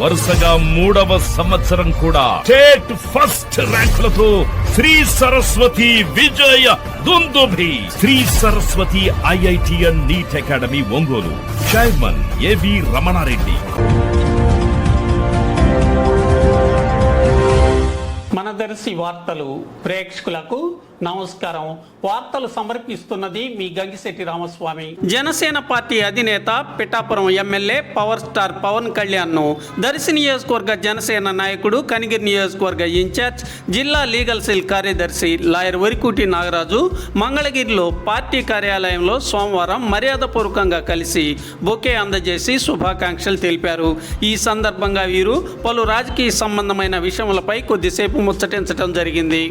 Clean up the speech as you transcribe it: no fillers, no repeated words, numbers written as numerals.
వరుసగా 3వ సంవత్సరం కూడా స్టేట్ ఫస్ట్ ర్యాంకులతో శ్రీ సరస్వతి విజయ దుందుభి. Sri Saraswathi IIT and NEET academy Ongole. Chairman AV Ramanareddy. మనదర్శి వార్తలు ప్రేక్షకులకు నమస్కారం. వార్తలు సమర్పిస్తున్నది మీ గంగిశెట్టి రామస్వామి. జనసేన పార్టీ అధినేత Pithapuram MLA power star Pawan Kalyan ను దర్శి నియోజకవర్గ జనసేన నాయకుడు, కనిగిరి నియోజకవర్గ ఇన్ఛార్జ్, జిల్లా లీగల్ సెల్ కార్యదర్శి లాయర్ వరికుటి నాగరాజు మంగళగిరిలో పార్టీ కార్యాలయంలో సోమవారం మర్యాదపూర్వకంగా కలిసి బొకే అందజేసి శుభాకాంక్షలు తెలిపారు. ఈ సందర్భంగా వీరు పలు రాజకీయ సంబంధమైన విషయములపై కొద్దిసేపు ముచ్చటించడం జరిగింది.